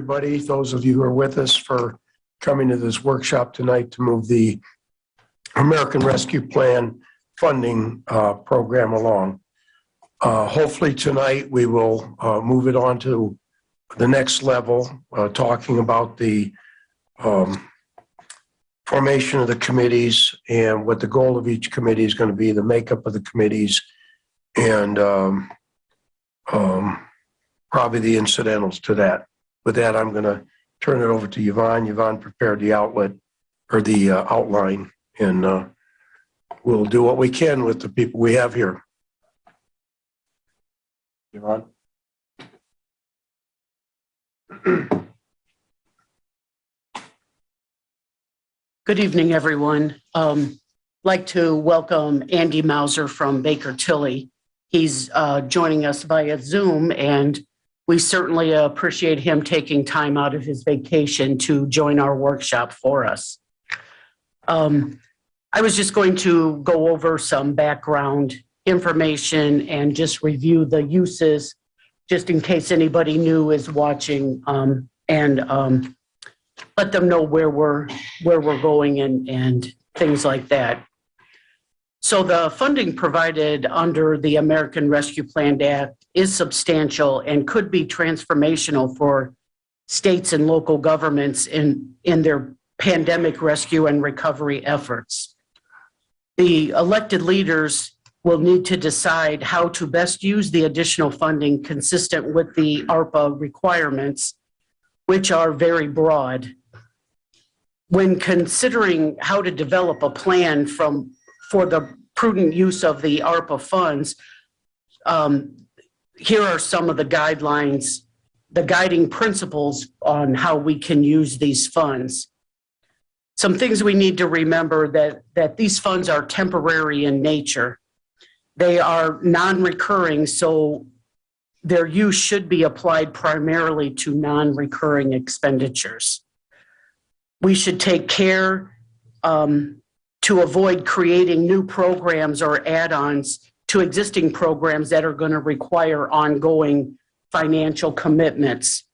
everybody, those of you who are with us, for coming to this workshop tonight to move the American Rescue Plan funding program along. Hopefully tonight we will move it on to the next level, talking about the formation of the committees and what the goal of each committee is going to be, the makeup of the committees, and probably the incidentals to that. With that, I'm going to turn it over to Yvonne. Yvonne prepared the outline, and we'll do what we can with the people we have here. Yvonne. Good evening, everyone. Like to welcome Andy Mauser from Baker Tilly. He's joining us via Zoom, and we certainly appreciate him taking time out of his vacation to join our workshop for us. I was just going to go over some background information and just review the uses, just in case anybody new is watching, and let them know where we're going and things like that. So the funding provided under the American Rescue Plan Act is substantial and could be transformational for states and local governments in their pandemic rescue and recovery efforts. The elected leaders will need to decide how to best use the additional funding consistent with the ARPA requirements, which are very broad. When considering how to develop a plan for the prudent use of the ARPA funds, here are some of the guidelines, the guiding principles on how we can use these funds. Some things we need to remember that these funds are temporary in nature. They are non-recurring, so their use should be applied primarily to non-recurring expenditures. We should take care to avoid creating new programs or add-ons to existing programs that are going to require ongoing financial commitments.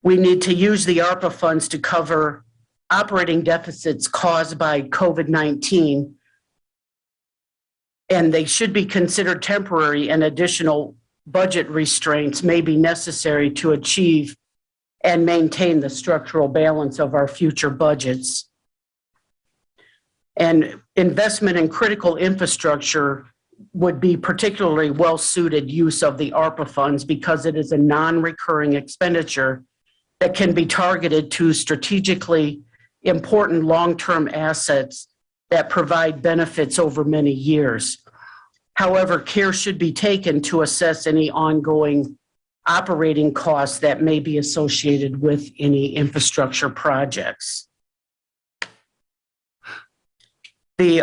We need to use the ARPA funds to cover operating deficits caused by COVID-19, and they should be considered temporary, and additional budget restraints may be necessary to achieve and maintain the structural balance of our future budgets. And investment in critical infrastructure would be particularly well-suited use of the ARPA funds because it is a non-recurring expenditure that can be targeted to strategically important long-term assets that provide benefits over many years. However, care should be taken to assess any ongoing operating costs that may be associated with any infrastructure projects. The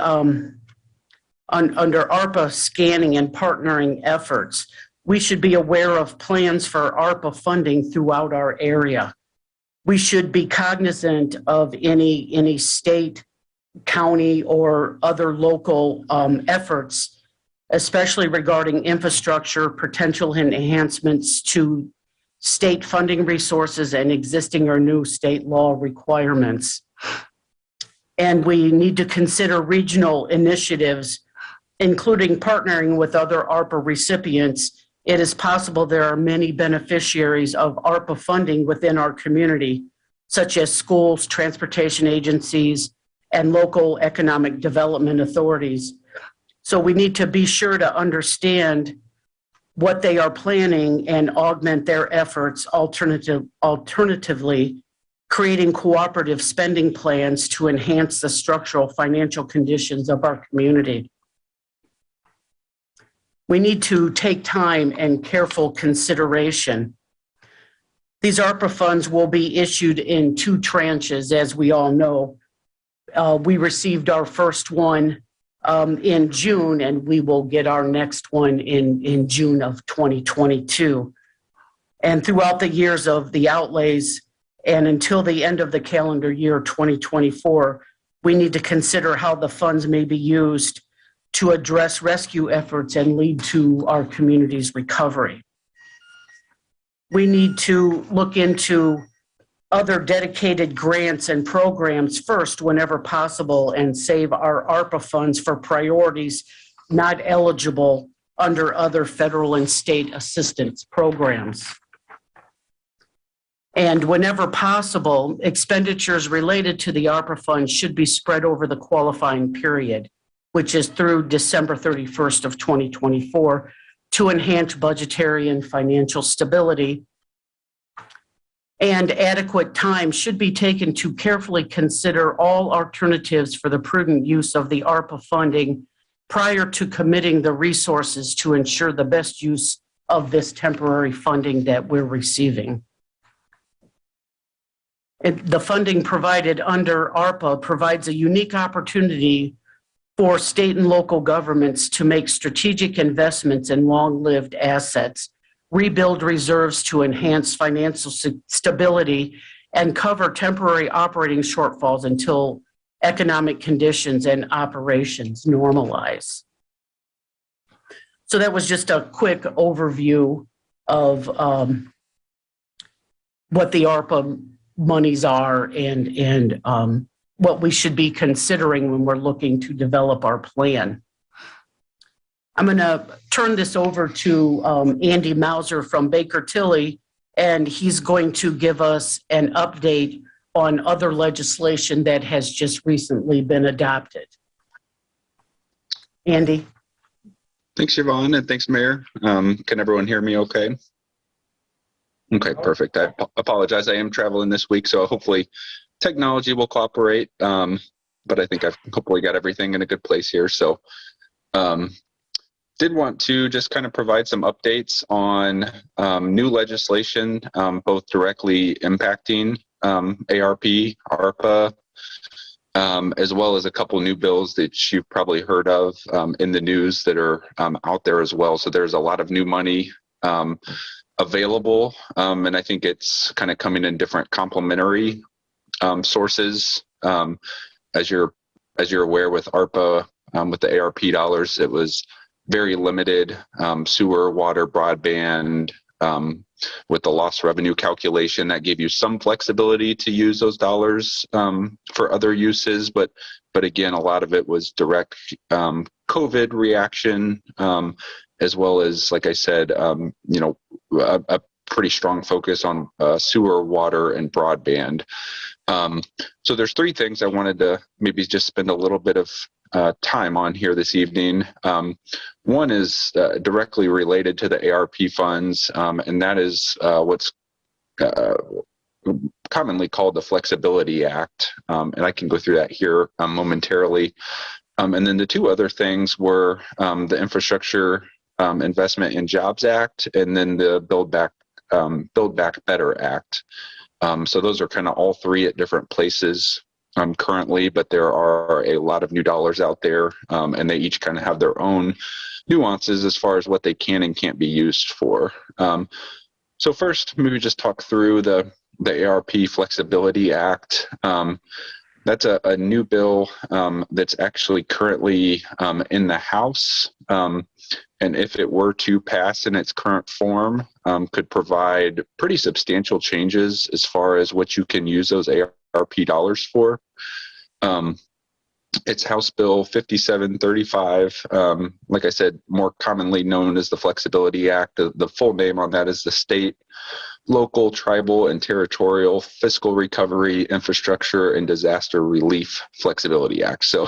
under ARPA scanning and partnering efforts, we should be aware of plans for ARPA funding throughout our area. We should be cognizant of any state, county, or other local efforts, especially regarding infrastructure, potential enhancements to state funding resources, and existing or new state law requirements. And we need to consider regional initiatives, including partnering with other ARPA recipients. It is possible there are many beneficiaries of ARPA funding within our community, such as schools, transportation agencies, and local economic development authorities. So we need to be sure to understand what they are planning and augment their efforts alternatively, creating cooperative spending plans to enhance the structural financial conditions of our community. We need to take time and careful consideration. These ARPA funds will be issued in 2 tranches, as we all know. We received our first one in June, and we will get our next one in June of 2022. And throughout the years of the outlays and until the end of the calendar year 2024, we need to consider how the funds may be used to address rescue efforts and lead to our community's recovery. we need to look into other dedicated grants and programs first whenever possible and save our ARPA funds for priorities not eligible under other federal and state assistance programs. And whenever possible, expenditures related to the ARPA funds should be spread over the qualifying period, which is through December 31st of 2024, to enhance budgetary and financial stability. And adequate time should be taken to carefully consider all alternatives for the prudent use of the ARPA funding prior to committing the resources to ensure the best use of this temporary funding that we're receiving. The funding provided under ARPA provides a unique opportunity for state and local governments to make strategic investments in long-lived assets, rebuild reserves to enhance financial stability, and cover temporary operating shortfalls until economic conditions and operations normalize. So that was just a quick overview of what the ARPA monies are and what we should be considering when we're looking to develop our plan. I'm going to turn this over to Andy Mauser from Baker Tilly, and he's going to give us an update on other legislation that has just recently been adopted. Andy. Thanks, Yvonne, and thanks, Mayor. Can everyone hear me okay? Okay, perfect. I apologize. I am traveling this week, so hopefully technology will cooperate, but I think I've hopefully got everything in a good place here. So did want to just kind of provide some updates on new legislation, both directly impacting ARP, ARPA, as well as a couple new bills that you've probably heard of in the news that are out there as well. So there's a lot of new money available, and I think it's kind of coming in different complementary sources. As you're aware, with ARPA, with the ARP dollars, it was very limited sewer, water, broadband. With the lost revenue calculation, that gave you some flexibility to use those dollars for other uses, but again, a lot of it was direct COVID reaction, as well as, like I said, a pretty strong focus on sewer, water, and broadband. So there's three things I wanted to maybe just spend a little bit of time on here this evening. One is directly related to the ARP funds, and that is what's commonly called the Flexibility Act, and I can go through that here momentarily. And then the two other things were the Infrastructure Investment and Jobs Act, and then the Build Back Better Act. So those are kind of all three at different places currently, but there are a lot of new dollars out there, and they each kind of have their own nuances as far as what they can and can't be used for. So first, maybe just talk through the ARP Flexibility Act. That's a new bill that's actually currently in the House, and if it were to pass in its current form, could provide pretty substantial changes as far as what you can use those ARP dollars for. It's House Bill 5735, like I said, more commonly known as the Flexibility Act. The full name on that is the State, Local, Tribal, and Territorial Fiscal Recovery, Infrastructure, and Disaster Relief Flexibility Act. So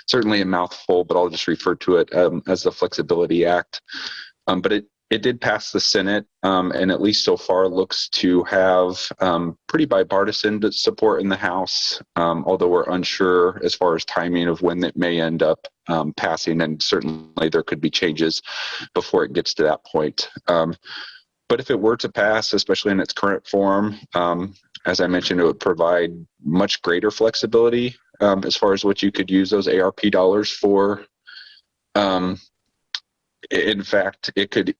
certainly a mouthful, but I'll just refer to it as the Flexibility Act. But it did pass the Senate, and at least so far looks to have pretty bipartisan support in the House, although we're unsure as far as timing of when it may end up passing, and certainly there could be changes before it gets to that point. But if it were to pass, especially in its current form, as I mentioned, it would provide much greater flexibility as far as what you could use those ARP dollars for. In fact, it could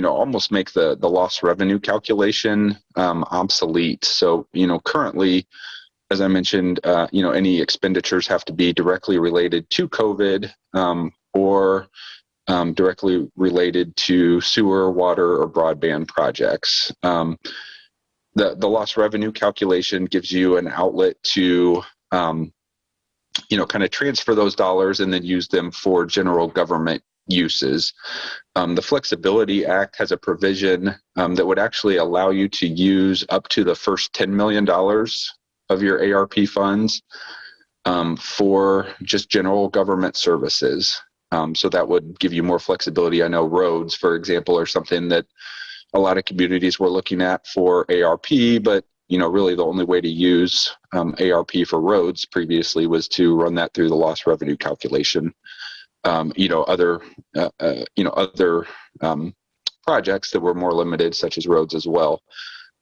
almost make the lost revenue calculation obsolete. So, currently, as I mentioned, any expenditures have to be directly related to COVID or directly related to sewer, water, or broadband projects. The lost revenue calculation gives you an outlet to kind of transfer those dollars and then use them for general government uses. The Flexibility Act has a provision that would actually allow you to use up to the first $10 million of your ARP funds for just general government services. So that would give you more flexibility. I know roads, for example, are something that a lot of communities were looking at for ARP, but really the only way to use ARP for roads previously was to run that through the lost revenue calculation. Other projects that were more limited, such as roads as well.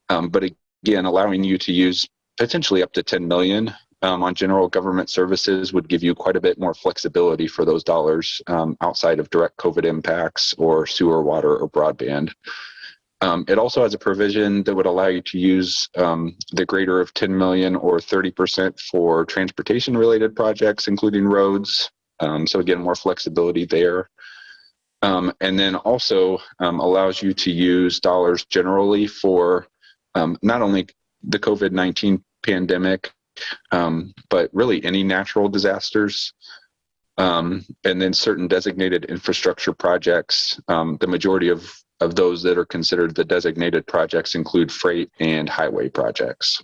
But again, allowing you to use potentially up to 10 million on general government services would give you quite a bit more flexibility for those dollars outside of direct COVID impacts or sewer, water, or broadband. It also has a provision that would allow you to use the greater of 10 million or 30% for transportation related projects, including roads. So again, more flexibility there. And then also allows you to use dollars generally for not only the COVID-19 pandemic, but really any natural disasters. And then certain designated infrastructure projects. The majority of those that are considered the designated projects include freight and highway projects.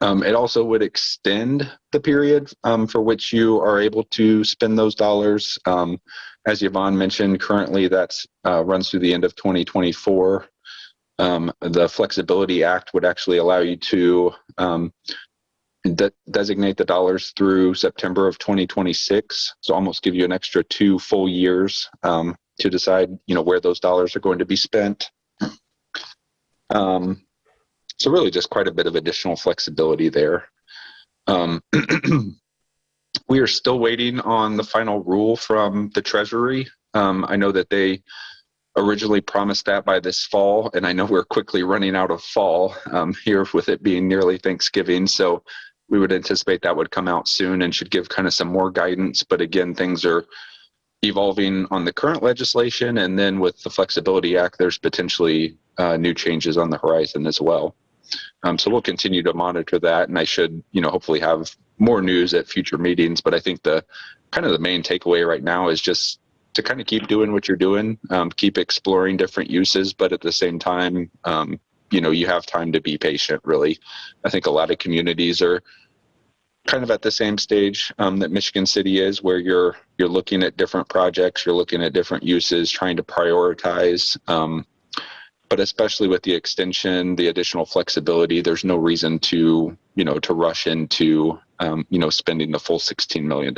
It also would extend the period for which you are able to spend those dollars. As Yvonne mentioned, currently that's runs through the end of 2024. The Flexibility Act would actually allow you to designate the dollars through September of 2026. So almost give you an extra 2 full years to decide, where those dollars are going to be spent. So really just quite a bit of additional flexibility there. We are still waiting on the final rule from the Treasury. I know that they originally promised that by this fall, and I know we're quickly running out of fall here with it being nearly Thanksgiving. So we would anticipate that would come out soon and should give kind of some more guidance. But again, things are evolving on the current legislation, and then with the Flexibility Act, there's potentially new changes on the horizon as well. So we'll continue to monitor that, and I should, hopefully have more news at future meetings. But I think the main takeaway right now is just to kind of keep doing what you're doing, keep exploring different uses, but at the same time, you have time to be patient, really. I think a lot of communities are kind of at the same stage that Michigan City is, where you're looking at different projects, you're looking at different uses, trying to prioritize. But especially with the extension, the additional flexibility, there's no reason to rush into spending the full $16 million.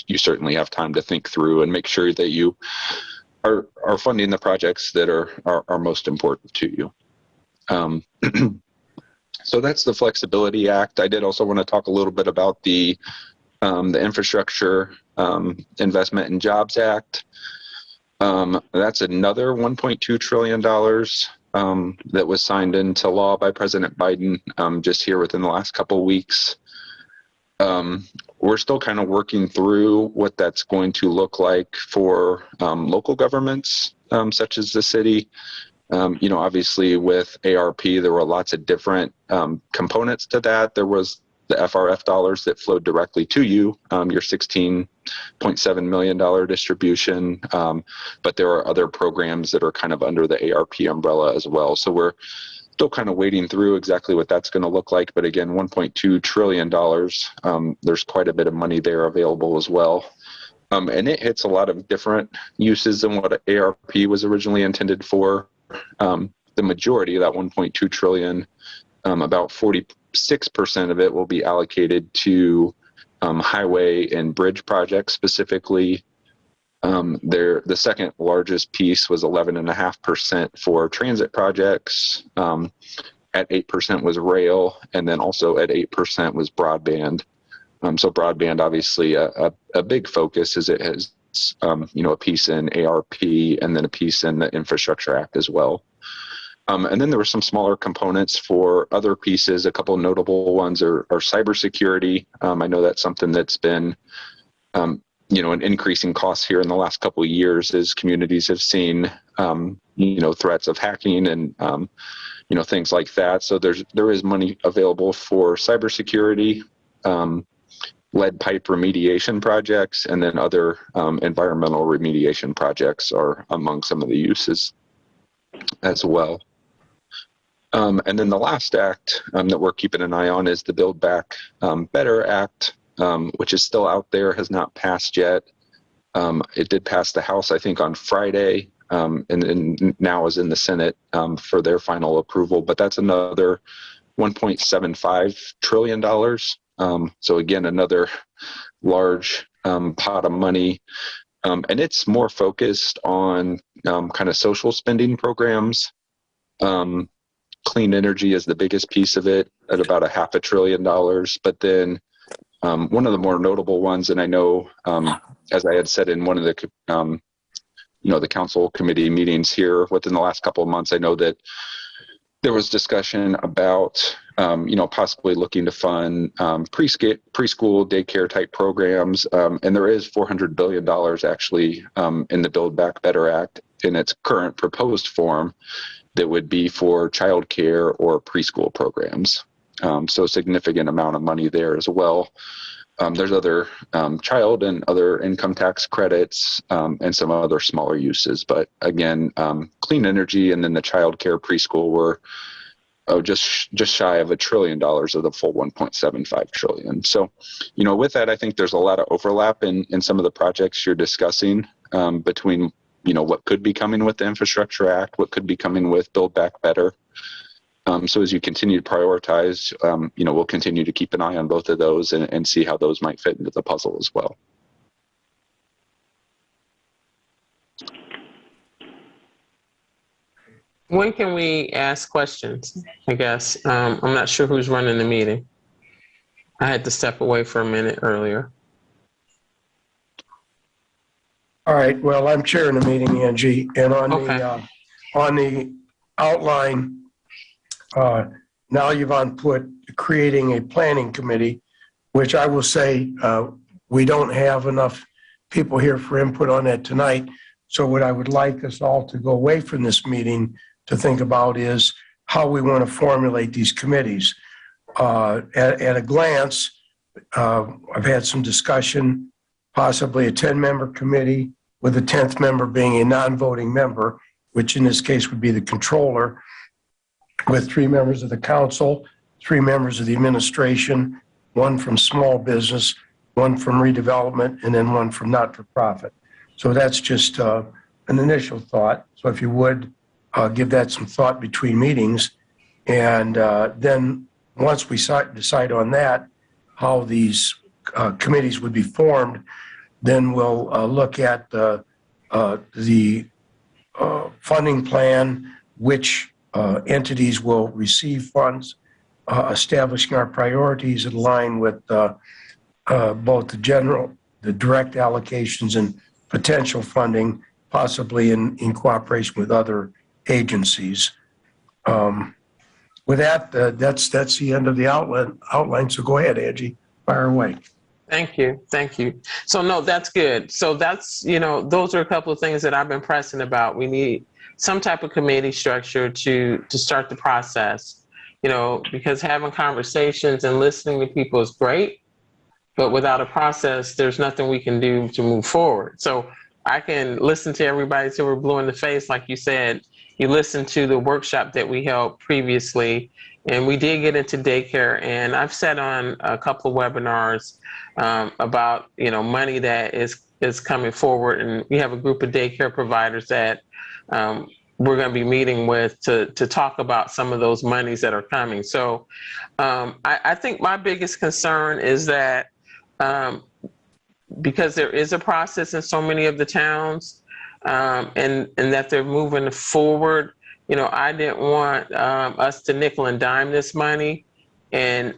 You certainly have time to think through and make sure that you are funding the projects that are most important to you. So that's the Flexibility Act. I did also want to talk a little bit about the Infrastructure Investment and Jobs Act. That's another $1.2 trillion that was signed into law by President Biden just here within the last couple of weeks. We're still kind of working through what that's going to look like for local governments, such as the city. Obviously with ARP, there were lots of different components to that. There was the FRF dollars that flowed directly to you, your $16.7 million distribution. But there are other programs that are kind of under the ARP umbrella as well. So we're still kind of wading through exactly what that's going to look like. But again, $1.2 trillion, there's quite a bit of money there available as well. And it hits a lot of different uses than what ARP was originally intended for. The majority of that 1.2 trillion, about 46% of it will be allocated to highway and bridge projects specifically. The second largest piece was 11.5% for transit projects. At 8% was rail, and then also at 8% was broadband. So broadband, obviously, a big focus, as it has a piece in ARP and then a piece in the Infrastructure Act as well. And then there were some smaller components for other pieces. A couple of notable ones are cybersecurity. I know that's something that's been an increasing cost here in the last couple of years as communities have seen, threats of hacking and, things like that. So there is money available for cybersecurity, lead pipe remediation projects, and then other environmental remediation projects are among some of the uses as well. And then the last act that we're keeping an eye on is the Build Back Better Act, which is still out there, has not passed yet. It did pass the House, I think, on Friday, and now is in the Senate for their final approval. But that's another $1.75 trillion. So again, another large pot of money. And it's more focused on kind of social spending programs. Clean energy is the biggest piece of it at about $500 billion. But then one of the more notable ones, and I know, as I had said in one of the, the council committee meetings here within the last couple of months, I know that there was discussion about, possibly looking to fund preschool daycare type programs. And there is $400 billion actually in the Build Back Better Act in its current proposed form that would be for childcare or preschool programs. So a significant amount of money there as well. There's other child and other income tax credits and some other smaller uses. But again, clean energy and then the childcare preschool were just shy of $1 trillion of the full 1.75 trillion. So, with that, I think there's a lot of overlap in some of the projects you're discussing between what could be coming with the Infrastructure Act, what could be coming with Build Back Better. So as you continue to prioritize, we'll continue to keep an eye on both of those and see how those might fit into the puzzle as well. When can we ask questions, I guess? I'm not sure who's running the meeting. I had to step away for a minute earlier. All right, well, I'm chairing the meeting, Angie, and on Okay. the outline, now Yvonne put creating a planning committee, which I will say we don't have enough people here for input on that tonight. So what I would like us all to go away from this meeting to think about is how we want to formulate these committees. At a glance, I've had some discussion, possibly a 10-member committee with the 10th member being a non-voting member, which in this case would be the controller, with 3 members of the council, 3 members of the administration, 1 from small business, 1 from redevelopment, and then 1 from not-for-profit. So that's just an initial thought. So if you would give that some thought between meetings. And then once we decide on that, how these committees would be formed, then we'll look at the funding plan, which entities will receive funds, establishing our priorities in line with both the direct allocations and potential funding, possibly in cooperation with other agencies. With that, that's the end of the outline. So go ahead, Angie, fire away. Thank you. So no, that's good. So that's, those are a couple of things that I've been pressing about. We need some type of committee structure to start the process, because having conversations and listening to people is great, but without a process, there's nothing we can do to move forward. So I can listen to everybody till we're blue in the face. Like you said, you listened to the workshop that we held previously, and we did get into daycare. And I've sat on a couple of webinars about, money that is coming forward. And we have a group of daycare providers that we're going to be meeting with to talk about some of those monies that are coming. So I think my biggest concern is that because there is a process in so many of the towns, and that they're moving forward, I didn't want us to nickel and dime this money and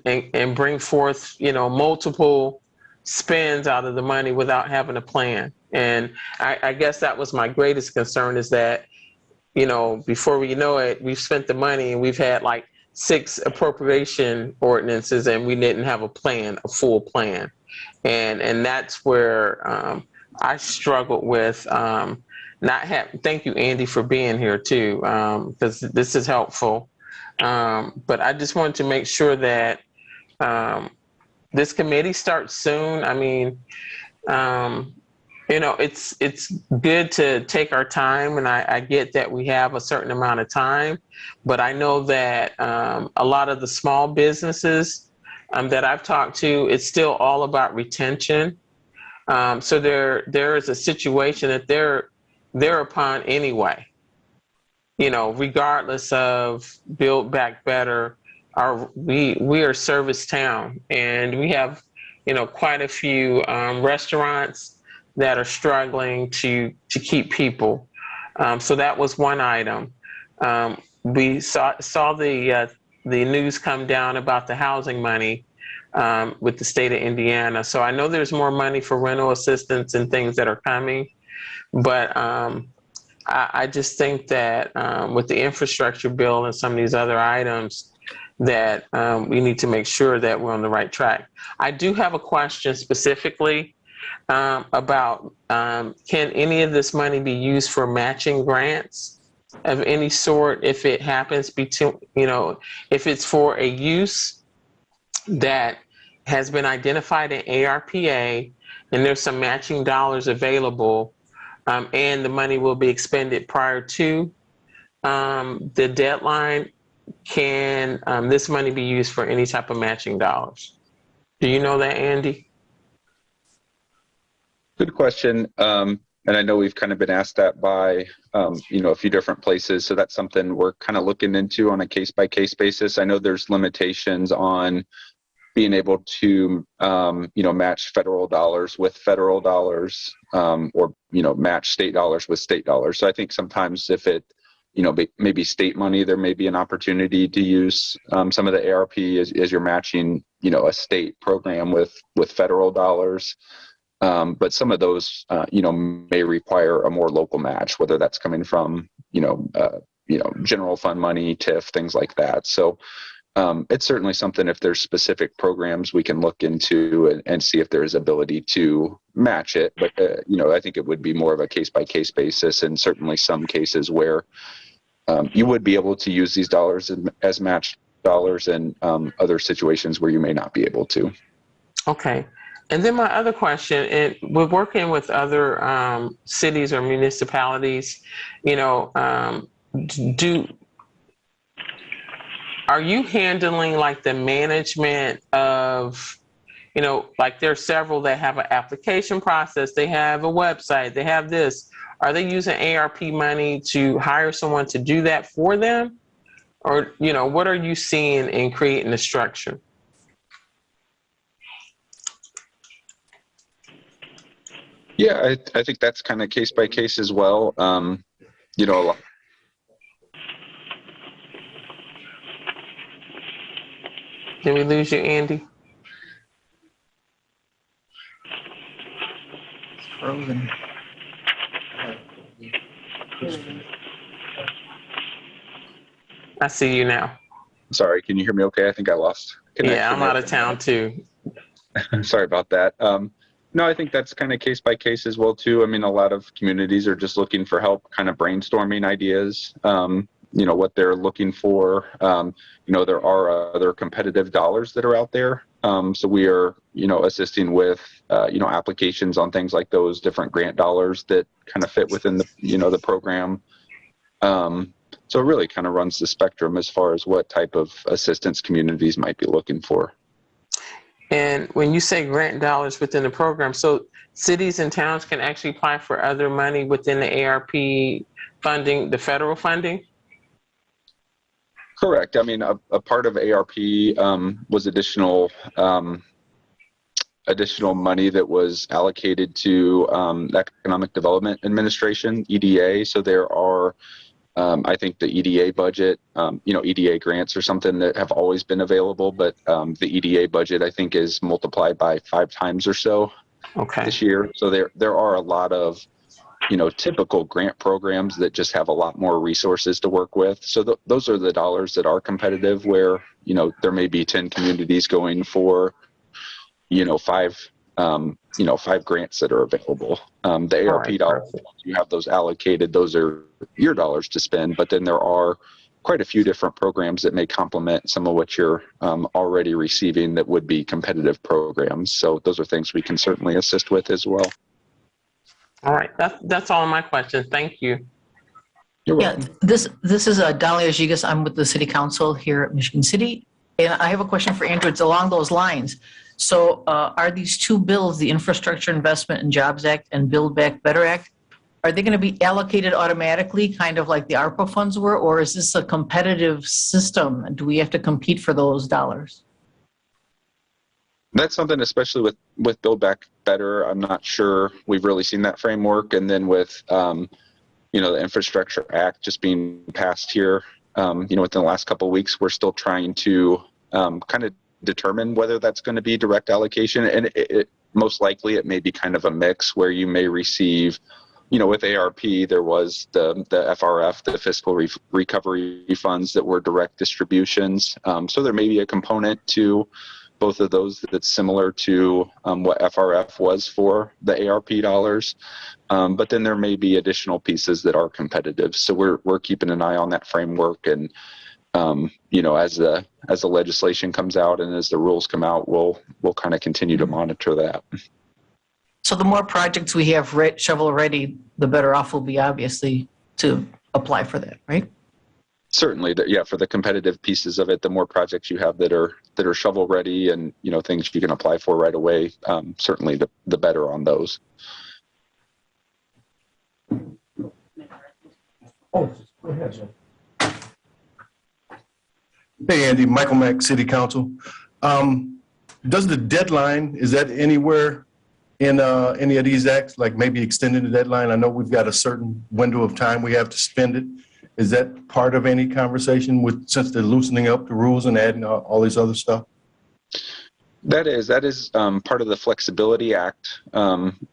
bring forth, multiple spends out of the money without having a plan. And I guess that was my greatest concern, is that, before we know it, we've spent the money and we've had like 6 appropriation ordinances and we didn't have a plan, a full plan. And that's where I struggled with not having. Thank you, Andy, for being here too, because this is helpful. But I just wanted to make sure that this committee starts soon. I mean, it's good to take our time, and I get that we have a certain amount of time, but I know that a lot of the small businesses that I've talked to, it's still all about retention. So there is a situation that they're upon anyway, regardless of Build Back Better. We are service town, and we have quite a few restaurants that are struggling to keep people. So that was one item. We saw the news come down about the housing money with the state of Indiana. So I know there's more money for rental assistance and things that are coming, but I just think that with the infrastructure bill and some of these other items, that we need to make sure that we're on the right track. I do have a question specifically about can any of this money be used for matching grants of any sort if it happens between, if it's for a use that has been identified in ARPA and there's some matching dollars available, and the money will be expended prior to the deadline. Can this money be used for any type of matching dollars? Do you know that, Andy? Good question. And I know we've kind of been asked that by, a few different places. So that's something we're kind of looking into on a case-by-case basis. I know there's limitations on being able to, match federal dollars with federal dollars, or, match state dollars with state dollars. So I think sometimes if it, maybe state money, there may be an opportunity to use some of the ARP as you're matching, a state program with federal dollars. But some of those, may require a more local match, whether that's coming from, general fund money, TIF, things like that. So it's certainly something, if there's specific programs, we can look into and see if there is ability to match it. But, I think it would be more of a case-by-case basis, and certainly some cases where you would be able to use these dollars as matched dollars, and other situations where you may not be able to. Okay. And then my other question, and we're working with other cities or municipalities, are you handling like the management of, like there's several that have an application process, they have a website, they have this. Are they using ARP money to hire someone to do that for them? Or, what are you seeing in creating the structure? Yeah, I think that's kind of case by case as well. Did we lose you, Andy? It's frozen. I see you now. Sorry, can you hear me okay? I think I lost connection. Yeah, I'm out of town too. Sorry about that. No, I think that's kind of case by case as well too. I mean, a lot of communities are just looking for help, kind of brainstorming ideas, what they're looking for. There are other competitive dollars that are out there. So we are, assisting with, applications on things like those different grant dollars that kind of fit within the, the program. So it really kind of runs the spectrum as far as what type of assistance communities might be looking for. And when you say grant dollars within the program, so cities and towns can actually apply for other money within the ARP funding, the federal funding? Correct. I mean, a part of ARP was additional money that was allocated to the Economic Development Administration, EDA. So there are, I think the EDA budget, EDA grants are something that have always been available, but the EDA budget, I think, is multiplied by 5 times or so this year. So there are a lot of, typical grant programs that just have a lot more resources to work with. So those are the dollars that are competitive, where, there may be 10 communities going for, $5 5 grants that are available. The ARP right, dollars, perfect. you have those allocated, those are your dollars to spend, but then there are quite a few different programs that may complement some of what you're already receiving that would be competitive programs. So those are things we can certainly assist with as well. All right, that's all my questions. Thank you. You're Yeah, welcome. this is Dahlia Gigas. I'm with the City Council here at Michigan City. And I have a question for Andrew. It's along those lines. So are these two bills, the Infrastructure Investment and Jobs Act and Build Back Better Act, are they going to be allocated automatically, kind of like the ARPA funds were, or is this a competitive system? Do we have to compete for those dollars? That's something, especially with Build Back Better, I'm not sure we've really seen that framework. And then with, the Infrastructure Act just being passed here, within the last couple of weeks, we're still trying to kind of determine whether that's going to be direct allocation. And it most likely it may be kind of a mix where you may receive, with ARP, there was the FRF, the Fiscal Recovery Funds that were direct distributions. So there may be a component to both of those that's similar to what FRF was for the ARP dollars. But then there may be additional pieces that are competitive. So we're keeping an eye on that framework. And, as the legislation comes out and as the rules come out, we'll kind of continue to monitor that. So the more projects we have shovel ready, the better off we'll be, obviously, to apply for that, right? Certainly, for the competitive pieces of it, the more projects you have that are shovel ready and things you can apply for right away, certainly the better on those. Oh, go ahead, Jim. Hey, Andy, Michael Mack, City Council. Does the deadline, is that anywhere in any of these acts, like maybe extending the deadline? I know we've got a certain window of time we have to spend it. Is that part of any conversation since they're loosening up the rules and adding all this other stuff? That is part of the Flexibility Act,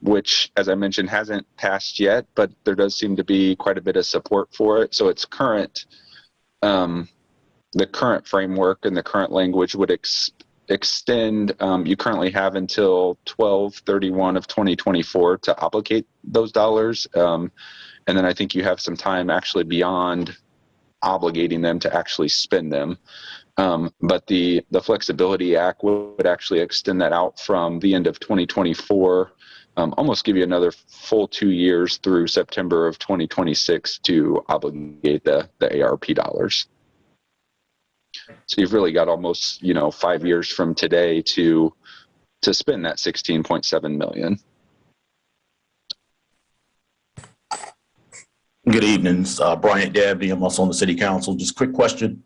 which, as I mentioned, hasn't passed yet, but there does seem to be quite a bit of support for it. So it's current, the current framework and the current language would extend. You currently have until 12/31 of 2024 to obligate those dollars. And then I think you have some time actually beyond obligating them to actually spend them. But the Flexibility Act would actually extend that out from the end of 2024, almost give you another full 2 years through September of 2026 to obligate the ARP dollars. So you've really got almost 5 years from today to spend that $16.7 million. Good evening, Bryant Dabney. I'm also on the City Council. Just a quick question.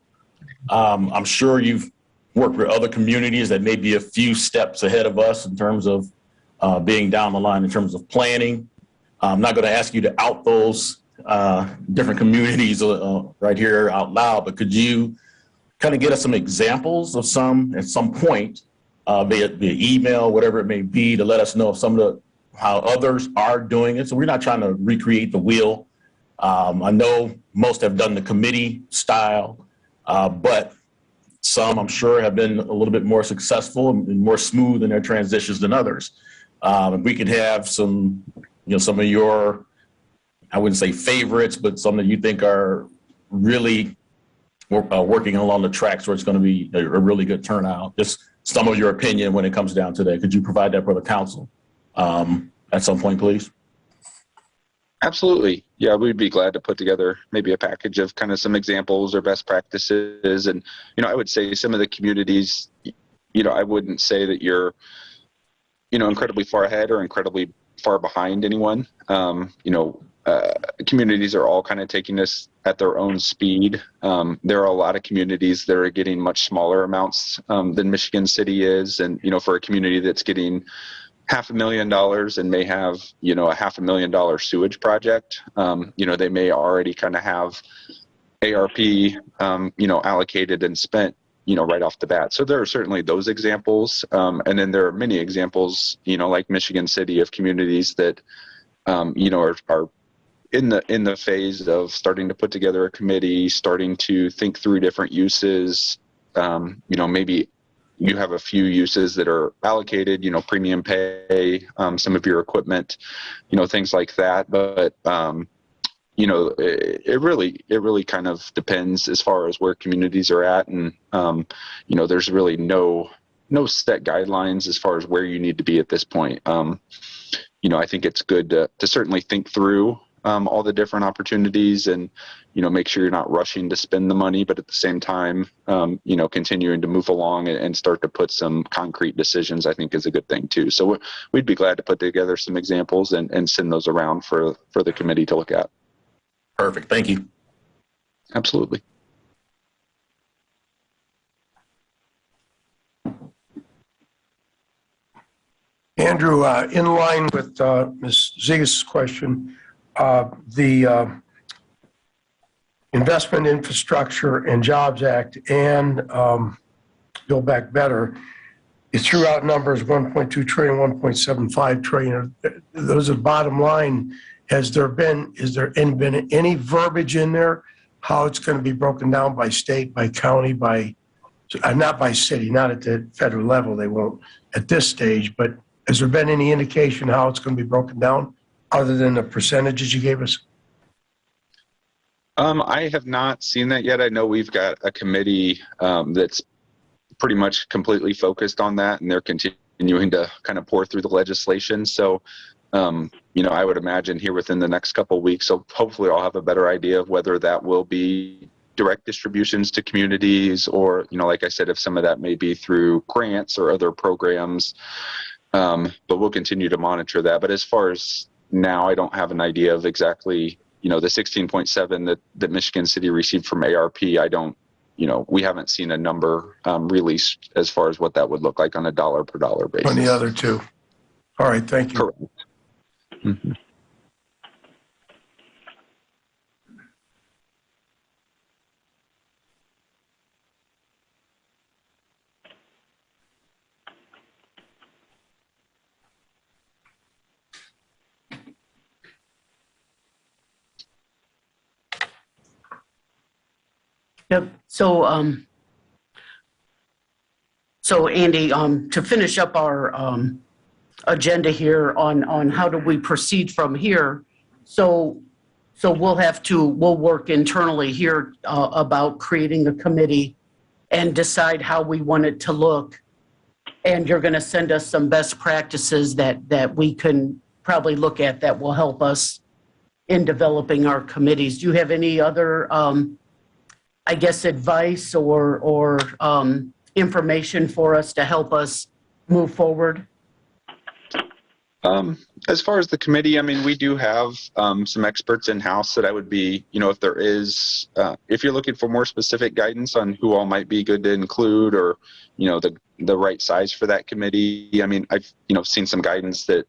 I'm sure you've worked with other communities that may be a few steps ahead of us in terms of being down the line in terms of planning. I'm not going to ask you to out those different communities right here out loud, but could you kind of get us some examples of some at some point, via email, whatever it may be, to let us know of how others are doing it? So we're not trying to recreate the wheel. I know most have done the committee style, but some, I'm sure, have been a little bit more successful and more smooth in their transitions than others. We could have some of your, I wouldn't say favorites, but some that you think are really working along the tracks where it's going to be a really good turnout. Just some of your opinion when it comes down to that. Could you provide that for the council at some point, please? Absolutely. Yeah, we'd be glad to put together maybe a package of kind of some examples or best practices. And, I would say some of the communities, I wouldn't say that you're, incredibly far ahead or incredibly far behind anyone. Communities are all kind of taking this at their own speed. There are a lot of communities that are getting much smaller amounts than Michigan City is. And, for a community that's getting $500,000 and may have, a $500,000 sewage project, they may already kind of have ARP, allocated and spent, right off the bat. So there are certainly those examples. And then there are many examples, like Michigan City, of communities that, are in the phase of starting to put together a committee, starting to think through different uses, maybe you have a few uses that are allocated, premium pay, some of your equipment, things like that. But, it really kind of depends as far as where communities are at. And, there's really no set guidelines as far as where you need to be at this point. I think it's good to certainly think through all the different opportunities and, make sure you're not rushing to spend the money, but at the same time, continuing to move along and start to put some concrete decisions, I think is a good thing too. So we'd be glad to put together some examples and send those around for the committee to look at. Perfect. Thank you. Absolutely. Andrew, in line with Ms. Zegas' question, the Investment Infrastructure and Jobs Act and Build Back Better, you threw out numbers 1.2 trillion, 1.75 trillion. Those are bottom line. Is there been any verbiage in there how it's going to be broken down by state, by county, not by city, not at the federal level, they won't at this stage, but has there been any indication how it's going to be broken down other than the percentages you gave us? I have not seen that yet. I know we've got a committee that's pretty much completely focused on that, and they're continuing to kind of pour through the legislation. So, I would imagine here within the next couple of weeks, so hopefully I'll have a better idea of whether that will be direct distributions to communities or, like I said, if some of that may be through grants or other programs. But we'll continue to monitor that. But as far as now, I don't have an idea of exactly, the 16.7 that Michigan City received from ARP. I don't, we haven't seen a number released as far as what that would look like on a dollar per dollar basis. On the other two. All right, thank you. Correct. Mm-hmm. Yep. So Andy, to finish up our agenda here on how do we proceed from here. So we'll work internally here about creating a committee and decide how we want it to look. And you're going to send us some best practices that we can probably look at that will help us in developing our committees. Do you have any other advice or information for us to help us move forward? As far as the committee, we do have some experts in-house that I would be, if there is, if you're looking for more specific guidance on who all might be good to include or, the right size for that committee. I've, seen some guidance that,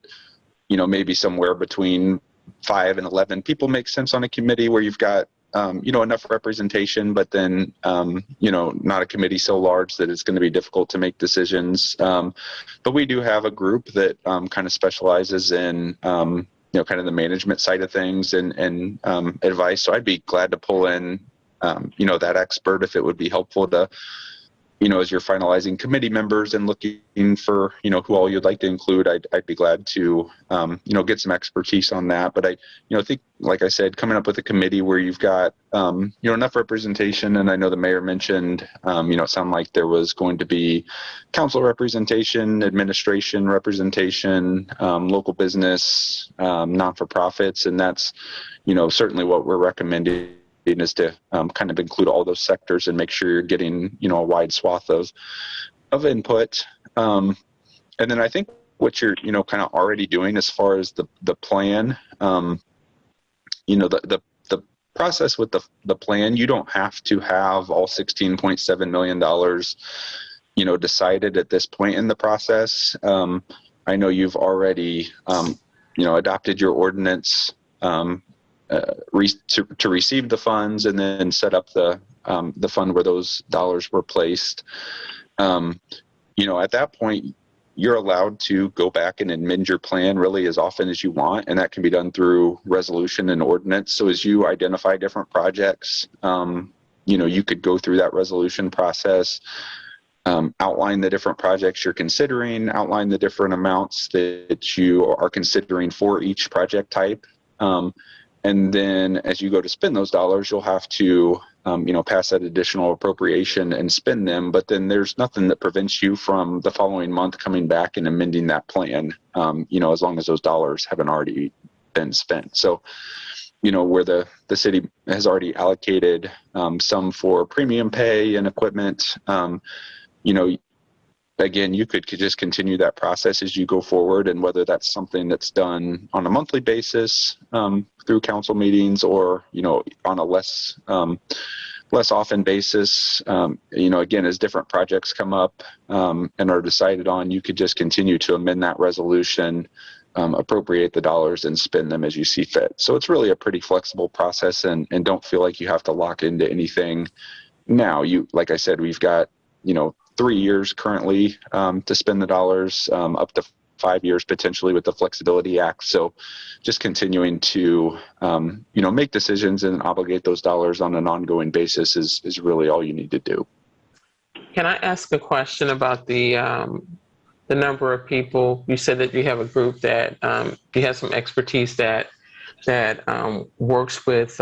maybe somewhere between 5 and 11 people make sense on a committee where you've got enough representation, but then, not a committee so large that it's going to be difficult to make decisions. But we do have a group that kind of specializes in, kind of the management side of things and advice. So I'd be glad to pull in, that expert if it would be helpful to, as you're finalizing committee members and looking for, who all you'd like to include, I'd be glad to, get some expertise on that. But I, think, like I said, coming up with a committee where you've got, enough representation. And I know the mayor mentioned, it sounded like there was going to be council representation, administration representation, local business, non-for-profits. And that's, certainly what we're recommending is to kind of include all those sectors and make sure you're getting, a wide swath of input. And then I think what you're, kind of already doing as far as the plan, the process with the plan, you don't have to have all $16.7 million, decided at this point in the process. I know you've already, adopted your ordinance, to receive the funds and then set up the fund where those dollars were placed. At that point, you're allowed to go back and amend your plan really as often as you want, and that can be done through resolution and ordinance. So as you identify different projects, you could go through that resolution process, outline the different projects you're considering, outline the different amounts that you are considering for each project type. And then as you go to spend those dollars, you'll have to, pass that additional appropriation and spend them. But then there's nothing that prevents you from the following month coming back and amending that plan, as long as those dollars haven't already been spent. So, where the city has already allocated some for premium pay and equipment, again, you could just continue that process as you go forward, and whether that's something that's done on a monthly basis through council meetings or, on a less often basis, again, as different projects come up and are decided on, you could just continue to amend that resolution, appropriate the dollars and spend them as you see fit. So it's really a pretty flexible process, and don't feel like you have to lock into anything now. Like I said, we've got, 3 years currently to spend the dollars, up to 5 years potentially with the Flexibility Act. So just continuing to, make decisions and obligate those dollars on an ongoing basis is really all you need to do. Can I ask a question about the number of people? You said that you have a group that you have some expertise that works with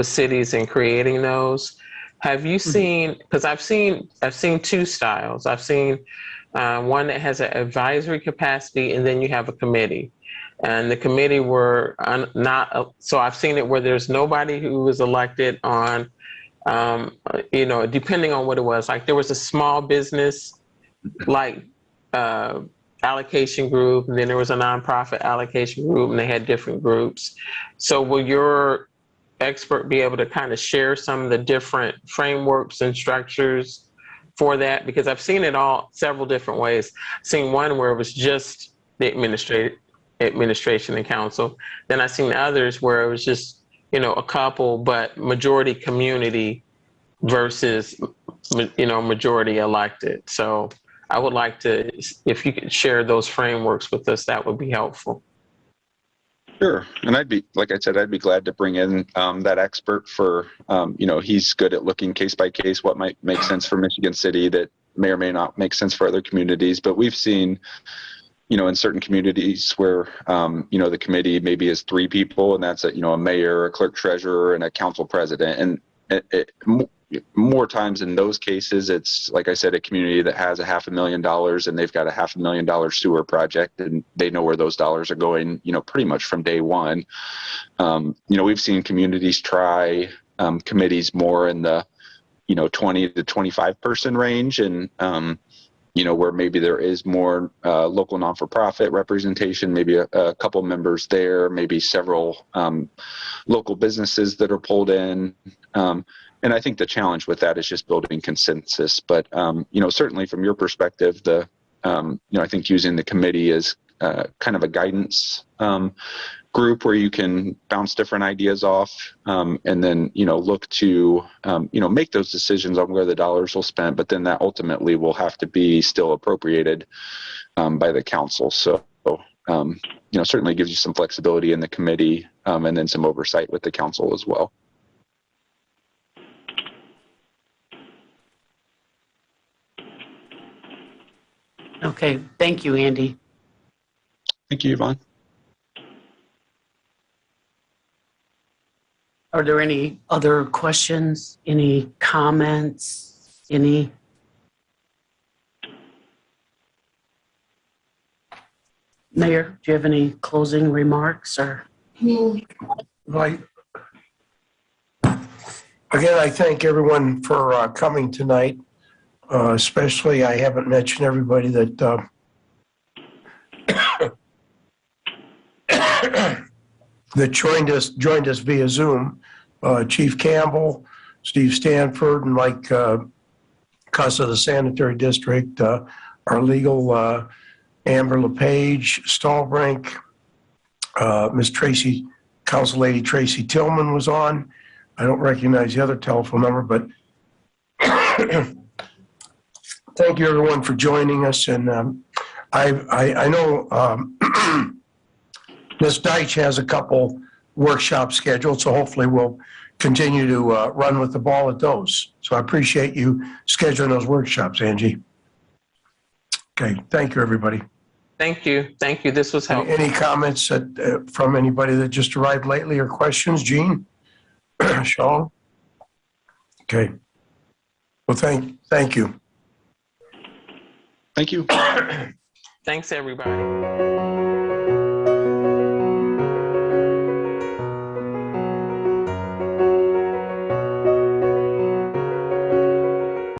cities in creating those. Have you seen? Because I've seen two styles. I've seen one that has an advisory capacity, and then you have a committee. And the committee were not. So I've seen it where there's nobody who was elected on. Depending on what it was. Like there was a small business, allocation group, and then there was a nonprofit allocation group, and they had different groups. So will your expert be able to kind of share some of the different frameworks and structures for that? Because I've seen it all several different ways. I've seen one where it was just the administration and council. Then I've seen others where it was just, a couple, but majority community versus, majority elected. So I would like to, if you could share those frameworks with us, that would be helpful. Sure. And I'd be glad to bring in that expert for, he's good at looking case by case, what might make sense for Michigan City that may or may not make sense for other communities. But we've seen, in certain communities where, the committee maybe is 3 people, and that's a mayor, a clerk treasurer, and a council president. And more times in those cases, it's, like I said, a community that has $500,000 and they've got a $500,000 sewer project, and they know where those dollars are going, pretty much from day one. We've seen communities try committees more in the, 20 to 25 person range, and, where maybe there is more local non-for-profit representation, maybe a couple members there, maybe several local businesses that are pulled in. And I think the challenge with that is just building consensus. But, certainly from your perspective, I think using the committee as kind of a guidance group where you can bounce different ideas off and then, look to, make those decisions on where the dollars will spend. But then that ultimately will have to be still appropriated by the council. So, certainly gives you some flexibility in the committee and then some oversight with the council as well. Okay, thank you, Andy. Thank you, Yvonne. Are there any other questions, any comments, any? Mayor, do you have any closing remarks or? Right. Again, I thank everyone for coming tonight. Especially, I haven't mentioned everybody that that joined us via Zoom. Chief Campbell, Steve Stanford, and Mike Cuss of the Sanitary District, our legal Amber LePage, Stallbrink, Ms. Tracy, Council Lady Tracy Tillman was on. I don't recognize the other telephone number, but thank you everyone for joining us. And I know Ms. Deitch has a couple workshops scheduled, so hopefully we'll continue to run with the ball at those. So I appreciate you scheduling those workshops, Angie. Okay, thank you, everybody. Thank you. Thank you. This was helpful. Any comments from anybody that just arrived lately or questions? Gene? Sean? Okay. Well, thank you. Thank you. Thanks, everybody.